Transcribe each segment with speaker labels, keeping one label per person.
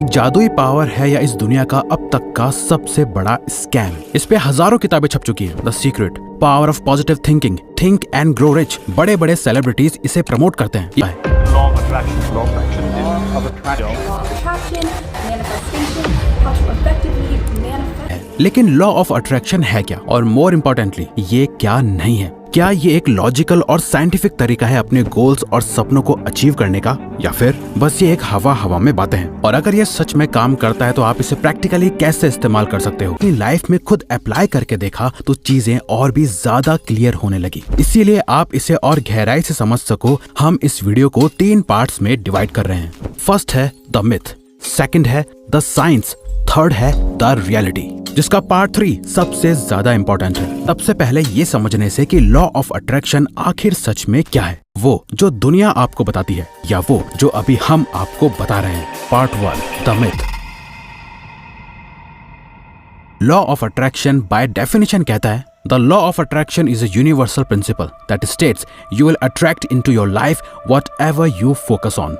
Speaker 1: जादुई पावर है या इस दुनिया का अब तक का सबसे बड़ा स्कैम। इस पे हजारों किताबें छप चुकी हैं। The secret, power of positive thinking, think and grow rich. बड़े बड़े सेलिब्रिटीज इसे प्रमोट करते हैं। लेकिन लॉ ऑफ अट्रैक्शन है क्या, और मोर इम्पोर्टेंटली ये क्या नहीं है? क्या ये एक लॉजिकल और साइंटिफिक तरीका है अपने गोल्स और सपनों को अचीव करने का, या फिर बस ये एक हवा में बातें हैं? और अगर ये सच में काम करता है तो आप इसे प्रैक्टिकली कैसे इस्तेमाल कर सकते हो? अपनी लाइफ में खुद अप्लाई करके देखा तो चीजें और भी ज्यादा क्लियर होने लगी। इसीलिए आप इसे और गहराई से समझ सको, हम इस वीडियो को 3 पार्ट्स में डिवाइड कर रहे हैं। फर्स्ट है द मिथ, सेकंड है द साइंस, थर्ड है द रियलिटी, जिसका पार्ट 3 सबसे ज्यादा इंपॉर्टेंट है। सबसे पहले ये समझने से कि लॉ ऑफ अट्रैक्शन आखिर सच में क्या है, वो जो दुनिया आपको बताती है या वो जो अभी हम आपको बता रहे हैं। Part 1, the myth. Law of attraction by definition कहता है, The law of attraction is a universal principle that states you will attract into your life whatever you focus on।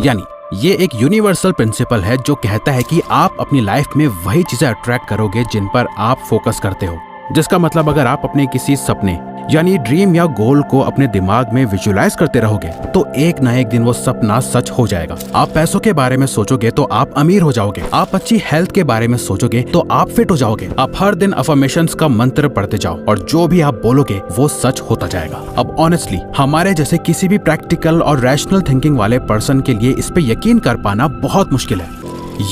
Speaker 1: यानी ये एक यूनिवर्सल प्रिंसिपल है जो कहता है कि आप अपनी लाइफ में वही चीजें अट्रैक्ट करोगे जिन पर आप फोकस करते हो। जिसका मतलब अगर आप अपने किसी सपने यानी ड्रीम या गोल को अपने दिमाग में विजुअलाइज करते रहोगे तो एक ना एक दिन वो सपना सच हो जाएगा। आप पैसों के बारे में सोचोगे तो आप अमीर हो जाओगे। आप अच्छी हेल्थ के बारे में सोचोगे तो आप फिट हो जाओगे। आप हर दिन अफर्मेशंस का मंत्र पढ़ते जाओ और जो भी आप बोलोगे वो सच होता जाएगा। अब ऑनेस्टली हमारे जैसे किसी भी प्रैक्टिकल और रैशनल थिंकिंग वाले पर्सन के लिए इस पे यकीन कर पाना बहुत मुश्किल है।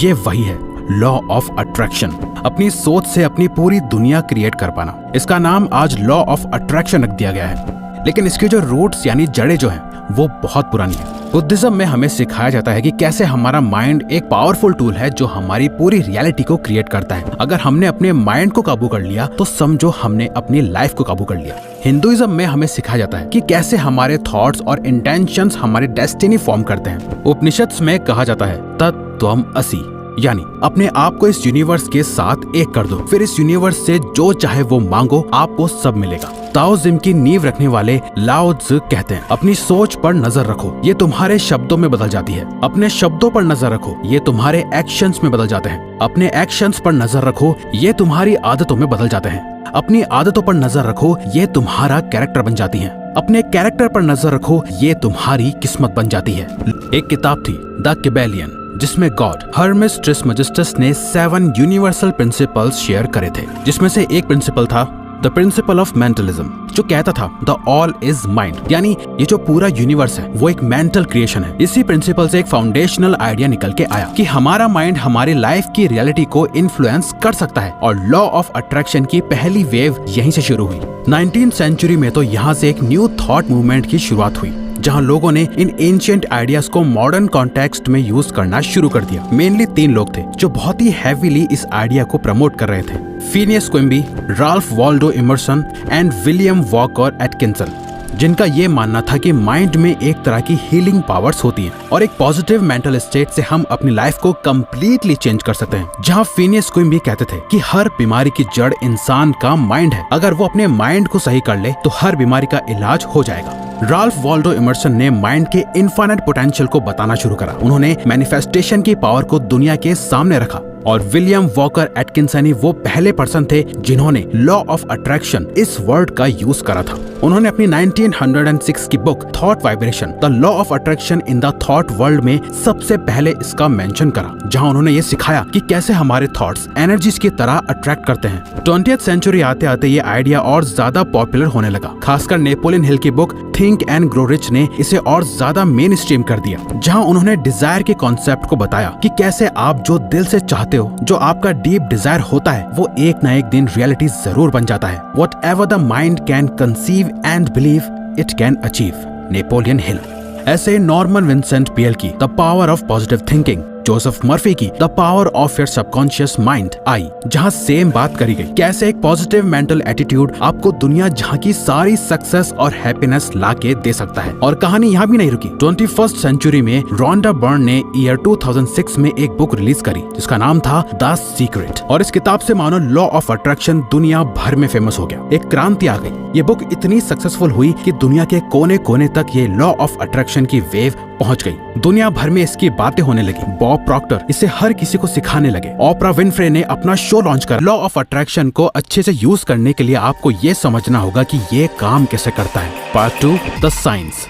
Speaker 1: ये वही है लॉ ऑफ अट्रैक्शन, अपनी सोच से अपनी पूरी दुनिया क्रिएट कर पाना। इसका नाम आज लॉ ऑफ अट्रैक्शन रख दिया गया है, लेकिन इसके जो रूट्स यानी जड़ें जो हैं वो बहुत पुरानी है। बुद्धिज्म में हमें सिखाया जाता है कि कैसे हमारा माइंड एक पावरफुल टूल है जो हमारी पूरी रियलिटी को क्रिएट करता है। अगर हमने अपने माइंड को काबू कर लिया तो समझो हमने अपनी लाइफ को काबू कर लिया। हिंदुइज्म में हमें सिखाया जाता है कि कैसे हमारे थॉट्स और इंटेंशंस हमारी डेस्टिनी फॉर्म करते हैं। उपनिषद में कहा जाता है तत्त्वम असि, यानी अपने आप को इस यूनिवर्स के साथ एक कर दो, फिर इस यूनिवर्स से जो चाहे वो मांगो, आपको सब मिलेगा। ताओइज्म की नींव रखने वाले लाओ त्zu कहते हैं अपनी सोच पर नजर रखो, ये तुम्हारे शब्दों में बदल जाती है। अपने शब्दों पर नजर रखो, ये तुम्हारे एक्शंस में बदल जाते हैं। अपने एक्शंस पर नजर रखो, ये तुम्हारी आदतों में बदल जाते हैं। अपनी आदतों पर नजर रखो, ये तुम्हारा कैरेक्टर बन जाती है। अपने कैरेक्टर पर नजर रखो, ये तुम्हारी किस्मत बन जाती है। एक किताब थी द किबेलियन जिसमें गॉड हर्मेस ट्रिसमेजिस्टस ने 7 यूनिवर्सल प्रिंसिपल्स शेयर करे थे, जिसमें से एक प्रिंसिपल था द प्रिंसिपल ऑफ मेंटलिज्म, जो कहता था द ऑल इज माइंड, यानी ये जो पूरा यूनिवर्स है वो एक मेंटल क्रिएशन है। इसी प्रिंसिपल से एक फाउंडेशनल आइडिया निकल के आया कि हमारा माइंड हमारी लाइफ की रियलिटी को इन्फ्लुएंस कर सकता है, और लॉ ऑफ अट्रैक्शन की पहली वेव यहीं से शुरू हुई। 19th सेंचुरी में तो यहाँ से एक न्यू थॉट मूवमेंट की शुरुआत हुई, जहां लोगों ने इन एंशिएंट आइडियाज को मॉडर्न कॉन्टेक्स्ट में यूज करना शुरू कर दिया। मेनली 3 लोग थे जो बहुत ही हैवीली इस आइडिया को प्रमोट कर रहे थे, Phineas Quimby, Ralph Waldo Emerson and William Walker Atkinson, जिनका ये मानना था कि माइंड में एक तरह की हीलिंग पावर्स होती हैं और एक पॉजिटिव मेंटल स्टेट से हम अपनी लाइफ को कंप्लीटली चेंज कर सकते हैं। जहां फिनियस क्विम्बी कहते थे कि हर बीमारी की जड़ इंसान का माइंड है, अगर वो अपने माइंड को सही कर ले तो हर बीमारी का इलाज हो जाएगा। राल्फ वाल्डो इमर्सन ने माइंड के इनफाइनाइट पोटेंशियल को बताना शुरू करा। उन्होंने मैनिफेस्टेशन की पावर को दुनिया के सामने रखा, और विलियम वॉकर एटकिंसन वो पहले पर्सन थे जिन्होंने लॉ ऑफ अट्रैक्शन इस वर्ड का यूज करा था। उन्होंने अपनी 1906 की book thought vibration the law of attraction in the thought world में सबसे पहले इसका मेंशन करा, जहां उन्होंने ये सिखाया कि कैसे हमारे थॉट्स एनर्जीज की तरह अट्रैक्ट करते हैं। 20th सेंचुरी आते आते ये आइडिया और ज्यादा पॉपुलर होने लगा। खासकर नेपोलियन हिल की book think and grow rich ने इसे और ज्यादा मेन स्ट्रीम कर दिया, जहां उन्होंने डिजायर के कॉन्सेप्ट को बताया कि कैसे आप जो दिल से चाहते हो, जो आपका डीप डिजायर होता है, वो एक ना एक दिन रियलिटी जरूर बन जाता है। Whatever the mind can conceive and believe, it can achieve। Napoleon Hill. ऐसे नॉर्मन विंसेंट पीएल की the power of positive thinking, Joseph Murphy की the power of your subconscious mind आई, जहां सेम बात करी गई, कैसे एक पॉजिटिव मेंटल एटीट्यूड आपको दुनिया जहां की सारी सक्सेस और हैप्पीनेस लाके दे सकता है। और कहानी यहाँ भी नहीं रुकी। 21st सेंचुरी में रोंडा बर्न ने ईयर 2006 में एक बुक रिलीज करी जिसका नाम था द सीक्रेट, और इस किताब से मानो लॉ ऑफ अट्रैक्शन दुनिया भर में फेमस हो गया। एक क्रांति आ गई। ये बुक इतनी सक्सेसफुल हुई कि दुनिया के कोने कोने तक ये लॉ ऑफ अट्रैक्शन की वेव पहुंच गई। दुनिया भर में इसकी बातें होने लगी। बॉब प्रॉक्टर इसे हर किसी को सिखाने लगे। ओपरा विनफ्रे ने अपना शो लॉन्च कर लॉ ऑफ अट्रैक्शन को अच्छे से यूज करने के लिए आपको ये समझना होगा कि ये काम कैसे करता है। Part 2, the science.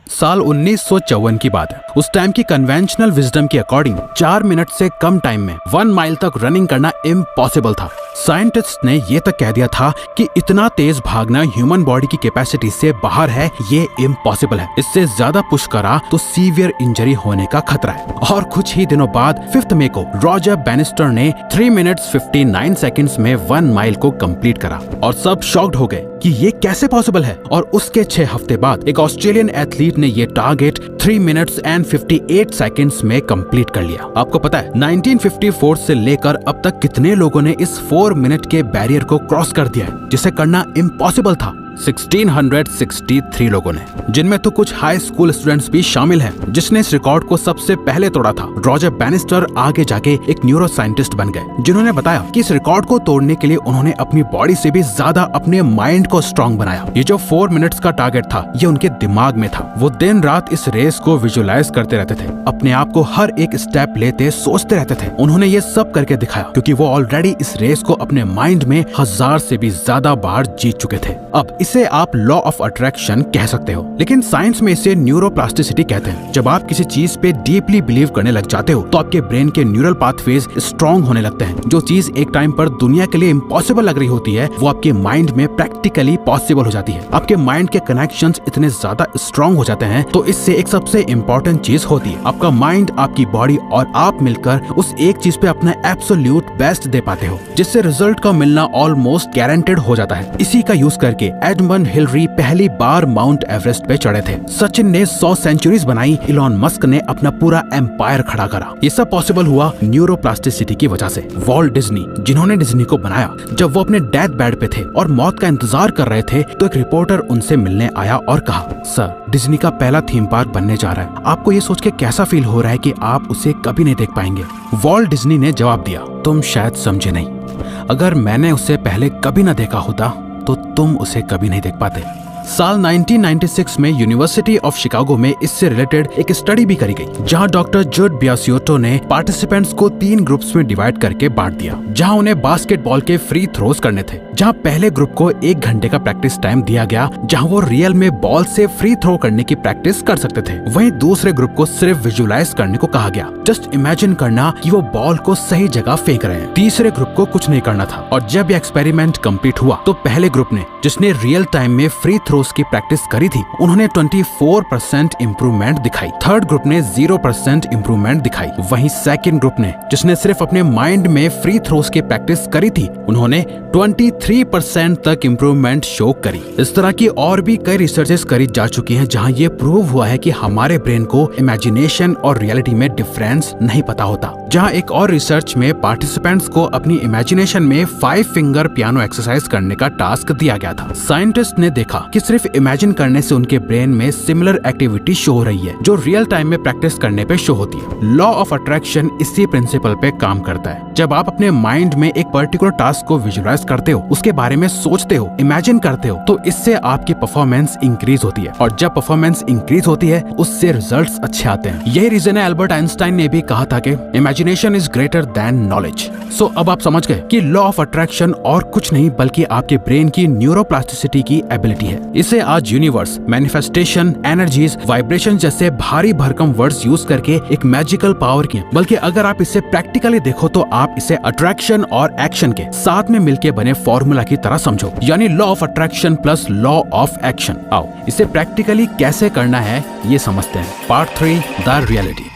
Speaker 1: साल 1954 की बात है। उस टाइम की कन्वेंशनल विजडम के अकॉर्डिंग 4 मिनट से कम टाइम में 1 माइल तक रनिंग करना इम्पॉसिबल था। साइंटिस्ट ने ये तक कह दिया था कि इतना तेज भागना ह्यूमन बॉडी की कैपेसिटी से बाहर है, ये इम्पॉसिबल है। इससे ज्यादा पुश करा तो सीवियर इंजरी होने का खतरा है। और कुछ ही दिनों बाद 5 मई को रॉजर बैनिस्टर ने 3 मिनट्स 59 सेकंड्स में 1 माइल को कंप्लीट करा और सब शॉक्ड हो गए कि ये कैसे पॉसिबल है। और उसके 6 हफ्ते बाद एक ऑस्ट्रेलियन एथलीट ने ये टारगेट 3 मिनट्स एंड 58 सेकंड्स में कंप्लीट कर लिया। आपको पता है 1954 से लेकर अब तक कितने लोगों ने इस 4 मिनट के बैरियर को क्रॉस कर दिया है, जिसे करना इम्पॉसिबल था? 1663 लोगों ने, जिनमें तो कुछ हाई स्कूल स्टूडेंट्स भी शामिल हैं। जिसने इस रिकॉर्ड को सबसे पहले तोड़ा था रॉजर बैनिस्टर आगे जाके एक न्यूरो साइंटिस्ट बन गए, जिन्होंने बताया कि इस रिकॉर्ड को तोड़ने के लिए उन्होंने अपनी बॉडी से भी ज्यादा अपने माइंड को स्ट्रांग बनाया। ये जो 4 मिनट्स का टारगेट था ये उनके दिमाग में था। वो दिन रात इस रेस को विजुअलाइज करते रहते थे, अपने आप को हर एक स्टेप लेते सोचते रहते थे। उन्होंने ये सब करके दिखाया क्योंकि वो ऑलरेडी इस रेस को अपने माइंड में 1000 से भी ज्यादा बार जीत चुके थे। अब इसे आप लॉ ऑफ अट्रैक्शन कह सकते हो, लेकिन साइंस में इसे न्यूरोप्लास्टिसिटी कहते हैं। जब आप किसी चीज पे डीपली बिलीव करने लग जाते हो तो आपके ब्रेन के न्यूरल पाथवेज स्ट्रॉन्ग होने लगते हैं। जो चीज एक टाइम पर दुनिया के लिए इम्पॉसिबल लग रही होती है वो आपके माइंड में प्रैक्टिकली पॉसिबल हो जाती है। आपके माइंड के कनेक्शंस इतने ज्यादा स्ट्रॉन्ग हो जाते हैं तो इससे एक सबसे इम्पोर्टेंट चीज होती है, आपका माइंड, आपकी बॉडी और आप मिलकर उस एक चीज पे अपना एब्सोल्यूट बेस्ट दे पाते हो, जिससे रिजल्ट का मिलना ऑलमोस्ट गारंटेड हो जाता है। इसी का यूज करके एडमंड हिलरी पहली बार माउंट एवरेस्ट पे चढ़े थे। सचिन ने 100 सेंचुरीज बनाई, इलॉन मस्क ने अपना पूरा एम्पायर खड़ा करा। ये सब पॉसिबल हुआ न्यूरोप्लास्टिसिटी की वजह से। वॉल्ट डिज्नी, जिन्होंने डिज्नी को बनाया, जब वो अपने डेथ बेड पे थे और मौत का इंतजार कर रहे थे तो एक रिपोर्टर उनसे मिलने आया और कहा, सर, डिज्नी का पहला थीम पार्क बनने जा रहा है, आपको ये सोच के कैसा फील हो रहा है कि आप उसे कभी नहीं देख पाएंगे? वॉल्ट डिज्नी ने जवाब दिया, तुम शायद समझे नहीं, अगर मैंने उसे पहले कभी न देखा होता तो तुम उसे कभी नहीं देख पाते। साल 1996 में यूनिवर्सिटी ऑफ शिकागो में इससे रिलेटेड एक स्टडी भी करी गई, जहां डॉक्टर जुड बियासियोटो ने पार्टिसिपेंट्स को 3 ग्रुप्स में डिवाइड करके बांट दिया, जहां उन्हें बास्केटबॉल के फ्री थ्रोज करने थे। जहां पहले ग्रुप को 1 घंटे का प्रैक्टिस टाइम दिया गया, जहां वो रियल में बॉल से फ्री थ्रो करने की प्रैक्टिस कर सकते थे। वहीं दूसरे ग्रुप को सिर्फ विजुअलाइज करने को कहा गया, जस्ट इमेजिन करना कि वो बॉल को सही जगह फेंक रहे हैं। तीसरे ग्रुप को कुछ नहीं करना था। और जब ये एक्सपेरिमेंट कंप्लीट हुआ तो पहले ग्रुप ने, जिसने रियल टाइम में फ्री थ्रोज की प्रैक्टिस करी थी, उन्होंने 24% इम्प्रूवमेंट दिखाई। थर्ड ग्रुप ने 0% इम्प्रूवमेंट दिखाई। वहीं सेकंड ग्रुप ने, जिसने सिर्फ अपने माइंड में फ्री थ्रोज की प्रैक्टिस करी थी, उन्होंने 23% तक इम्प्रूवमेंट शो करी। इस तरह की और भी कई रिसर्चेस करी जा चुकी हैं, जहां ये प्रूव हुआ है कि हमारे ब्रेन को इमेजिनेशन और रियलिटी में डिफरेंस नहीं पता होता। जहां एक और रिसर्च में पार्टिसिपेंट्स को अपनी इमेजिनेशन में 5 फिंगर पियानो एक्सरसाइज करने का टास्क दिया गया था। साइंटिस्ट ने देखा कि सिर्फ इमेजिन करने से उनके ब्रेन में सिमिलर एक्टिविटी शो हो रही है, जो रियल टाइम में प्रैक्टिस करने पे शो होती है। लॉ ऑफ अट्रैक्शन इसी प्रिंसिपल पे काम करता है। जब आप अपने माइंड में एक पर्टिकुलर टास्क को विजुअलाइज करते हो, उसके बारे में सोचते हो, इमेजिन करते हो, तो इससे आपकी परफॉर्मेंस इंक्रीज होती है। और जब परफॉर्मेंस इंक्रीज होती है, उससे रिजल्ट्स अच्छे आते हैं। यही रीजन है एल्बर्ट आइंस्टाइन ने भी कहा था कि imagination is greater than knowledge. So अब आप समझ गए कि लॉ ऑफ अट्रैक्शन और कुछ नहीं बल्कि आपके ब्रेन की न्यूरोप्लास्टिसिटी की एबिलिटी है। इसे आज यूनिवर्स, मैनिफेस्टेशन, एनर्जीज, वाइब्रेशन जैसे भारी भरकम वर्ड्स यूज करके एक मैजिकल पावर की, बल्कि अगर आप इसे प्रैक्टिकली देखो तो आप इसे अट्रैक्शन और एक्शन के साथ में मिलके बने फॉर्मूला की तरह समझो, यानी law of attraction plus law of action. आओ इसे प्रैक्टिकली कैसे करना है ये समझते हैं। Part 3, the reality.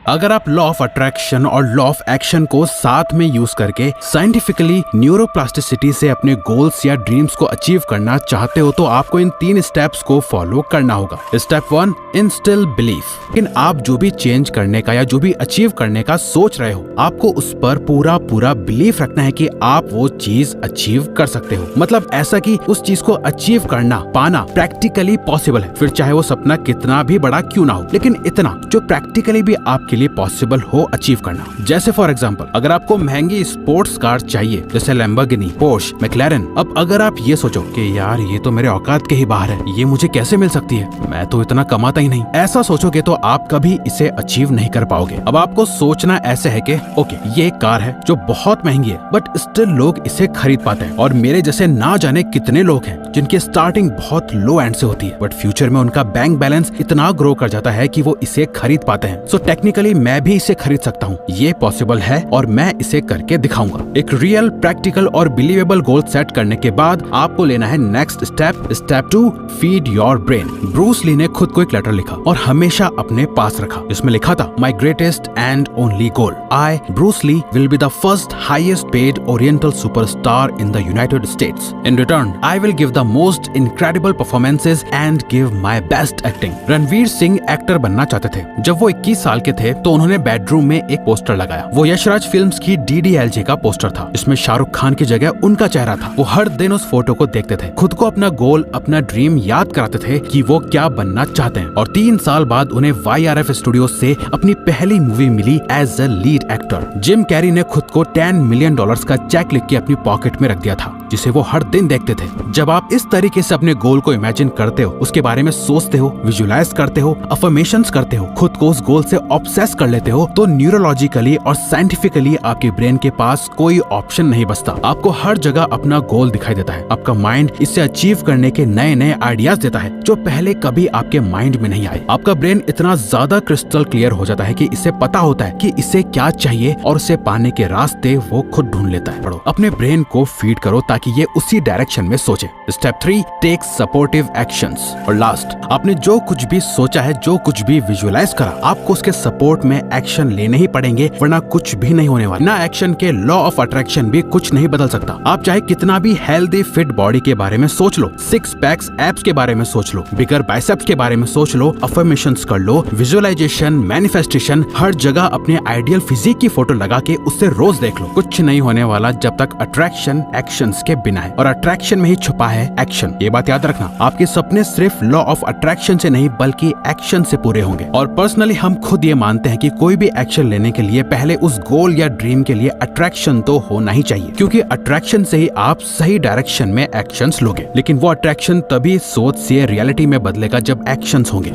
Speaker 1: अगर आप लॉ ऑफ अट्रैक्शन और लॉ ऑफ एक्शन को साथ में यूज करके साइंटिफिकली न्यूरोप्लास्टिसिटी से अपने गोल्स या ड्रीम्स को अचीव करना चाहते हो तो आपको इन 3 स्टेप्स को फॉलो करना होगा। Step 1, instil belief. लेकिन आप जो भी चेंज करने का या जो भी अचीव करने का सोच रहे हो, आपको उस पर पूरा बिलीफ रखना है कि आप वो चीज अचीव कर सकते हो। मतलब ऐसा कि उस चीज को अचीव करना, पाना प्रैक्टिकली पॉसिबल है, फिर चाहे वो सपना कितना भी बड़ा क्यों ना हो, लेकिन इतना जो प्रैक्टिकली भी आपके लिए पॉसिबल हो अचीव करना। जैसे फॉर एग्जांपल, अगर आपको महंगी स्पोर्ट्स कार चाहिए जैसे लैम्बोर्गिनी, पोर्श, मैक्लेरन, अब अगर आप ये सोचो कि यार ये तो मेरे औकात के ही बाहर है, ये मुझे कैसे मिल सकती है, मैं तो इतना कमाता ही नहीं, ऐसा सोचोगे तो आप कभी इसे अचीव नहीं कर पाओगे। अब आपको सोचना ऐसे है कि ओके, ये एक कार है जो बहुत महंगी है बट स्टिल लोग इसे खरीद पाते हैं, और मेरे जैसे ना जाने कितने लोग हैं जिनकी स्टार्टिंग बहुत लो एंड से होती है बट फ्यूचर में उनका बैंक बैलेंस इतना ग्रो कर जाता है कि वो इसे खरीद पाते हैं। सो टेक्निकली मैं भी इसे खरीद सकता हूँ, ये पॉसिबल है और मैं इसे करके दिखाऊंगा। एक रियल, प्रैक्टिकल और बिलीवेबल गोल सेट करने के बाद आपको लेना है next step, step 2, feed your brain. Bruce Lee ने खुद को एक लेटर लिखा और हमेशा अपने पास रखा, जिसमें लिखा था, my greatest and only goal, I Bruce Lee will be the first highest paid oriental superstar in the United States. In return I will give the most incredible performances and give my best acting. Ranveer Singh actor बनना चाहते थे। जब वो 21 साल के थे तो उन्होंने बेडरूम में एक पोस्टर लगाया। वो यशराज फिल्म्स की DDLJ का पोस्टर था, इसमें शाहरुख खान की जगह उनका चेहरा था। वो हर दिन उस फोटो को देखते थे, खुद को अपना गोल, अपना ड्रीम याद कराते थे कि वो क्या बनना चाहते हैं। और 3 साल बाद उन्हें YRF स्टूडियो से अपनी पहली मूवी मिली as a lead actor. Jim Carrey ने खुद को $10 मिलियन का चेक लिख के अपनी पॉकेट में रख दिया था, जिसे वो हर दिन देखते थे। जब आप इस तरीके से अपने गोल को इमेजिन करते हो, उसके बारे में सोचते हो, विजुलाइज करते हो, अफर्मेशंस करते हो, खुद को उस गोल से ऑब्सेस कर लेते हो, तो न्यूरोलॉजिकली और साइंटिफिकली आपके ब्रेन के पास कोई ऑप्शन नहीं बचता। आपको हर जगह अपना गोल दिखाई देता है। आपका माइंड इसे अचीव करने के नए नए आइडियाज देता है जो पहले कभी आपके माइंड में नहीं आए। आपका ब्रेन इतना ज्यादा क्रिस्टल क्लियर हो जाता है कि इसे पता होता है कि इसे क्या चाहिए और उसे पाने के रास्ते वो खुद ढूंढ लेता है। पढ़ो, अपने ब्रेन को फीड करो ताकि ये उसी डायरेक्शन में सोचे। Step 3, take supportive actions. और लास्ट, आपने जो कुछ भी सोचा है, जो कुछ भी विजुअलाइज करा, आपको उसके सपोर्ट में एक्शन लेने ही पड़ेंगे, वरना कुछ भी नहीं होने वाला। ना एक्शन के लॉ ऑफ अट्रैक्शन भी कुछ नहीं बदल सकता। आप चाहे कितना भी हेल्दी फिट बॉडी के बारे में सोच लो, 6 पैक्स एब्स के बारे में सोच लो, बिगर बाइसेप्स के बारे में सोच लो, अफर्मेशंस कर लो, विजुअलाइजेशन, मैनिफेस्टेशन, हर जगह अपने आइडियल फिजिक की फोटो लगा के उससे रोज देख लो, कुछ नहीं होने वाला जब तक अट्रैक्शन एक्शंस के बिना है। और अट्रैक्शन में ही छुपा है एक्शन, ये बात याद रखना। आपके सपने सिर्फ लॉ ऑफ अट्रैक्शन से नहीं बल्कि एक्शन से पूरे होंगे। और पर्सनली हम खुद ये मानते हैं कि कोई भी एक्शन लेने के लिए पहले उस गोल या ड्रीम के लिए अट्रैक्शन तो होना ही चाहिए, क्योंकि अट्रैक्शन से ही आप सही डायरेक्शन में एक्शंस लोगे। लेकिन वो अट्रैक्शन तभी सोच से रियलिटी में बदलेगा जब एक्शंस होंगे।